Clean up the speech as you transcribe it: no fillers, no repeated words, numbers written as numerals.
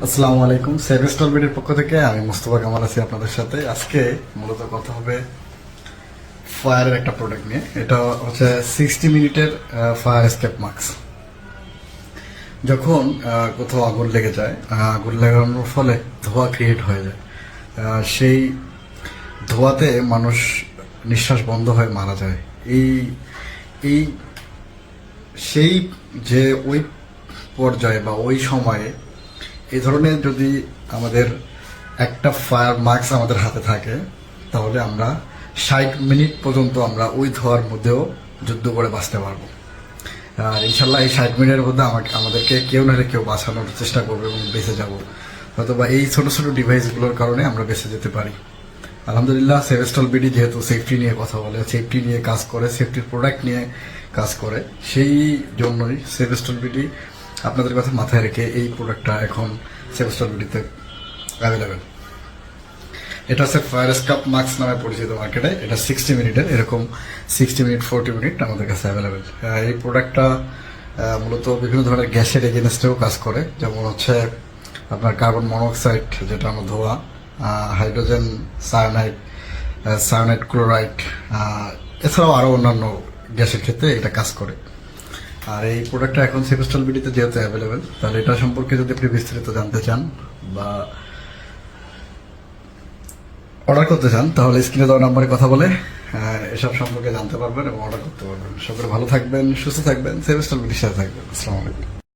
আসসালামু আলাইকুম। সেভেস্টল বিডির পক্ষ থেকে আমি মুস্তফা কামাল আছি আপনাদের সাথে। আজকে মূলত কথা হবে ফায়ারের একটা প্রোডাক্ট নিয়ে। এটা হচ্ছে 60 মিনিটের ফায়ার এসকেপ মাস্ক। যখন কোথাও আগুন লেগে যায়, আগুন লাগানোর ফলে ধোঁয়া ক্রিয়েট হয়ে যায়, সেই ধোঁয়াতে মানুষ নিঃশ্বাস বন্ধ হয়ে মারা যায়। এই এই সেই যে ওই পর্যায়ে বা ওই সময়ে এই ধরনের যদি আমাদের একটা ফায়ার মাস্ক আমাদের হাতে থাকে, তাহলে আমরা 60 মিনিট পর্যন্ত আমরা ওই ধোয়ার মধ্যেও যুদ্ধ করে বাঁচতে পারবো। আর ইনশাল্লাহ এই 60 মিনিটের মধ্যে আমাদেরকে কেউ না কেউ বাঁচানোর চেষ্টা করবে এবং বেঁচে যাব। অথবা এই ছোট ছোট ডিভাইসগুলোর কারণে আমরা বেঁচে যেতে পারি। আলহামদুলিল্লাহ, সেভেস্টল বিডি যেহেতু সেফটি নিয়ে কথা বলে, সেফটি নিয়ে কাজ করে, সেফটির প্রোডাক্ট নিয়ে কাজ করে, সেই জন্যই সেভেস্টল বিডি আপনাদের কথা মাথায় রেখে এই প্রোডাক্টটা এখন সেভেস্টল বিডিতে অ্যাভেলেবেল। এটা হচ্ছে ফায়ার স্কাপ মাস্ক নামে পরিচিত মার্কেটে। এটা 60 মিনিটের, এরকম 60 মিনিট 40 মিনিট আমাদের কাছে অ্যাভেলেবেল। এই প্রোডাক্টটা মূলত বিভিন্ন ধরনের গ্যাসের এগেনস্টেও কাজ করে, যেমন হচ্ছে আপনার কার্বন মনোক্সাইড, যেটা আমরা ধোঁয়া, হাইড্রোজেন সায়ানাইড, সায়ানাইড ক্লোরাইড, এছাড়াও আরও অন্যান্য গ্যাসের ক্ষেত্রে এটা কাজ করে। আর এই প্রোডাক্টটা এখন সেভেস্টল বিডিতে যেহেতু অ্যাভেলেবেল, তাহলে এটা সম্পর্কে যদি আপনি বিস্তারিত জানতে চান বা অর্ডার করতে চান, তাহলে স্ক্রিনে দেওয়া নাম্বারে কথা বলে এসব সম্পর্কে জানতে পারবেন এবং অর্ডার করতে পারবেন। সকলে ভালো থাকবেন, সুস্থ থাকবেন, সেভেস্টল বিডির সাথে থাকবেন। আসসালামু আলাইকুম।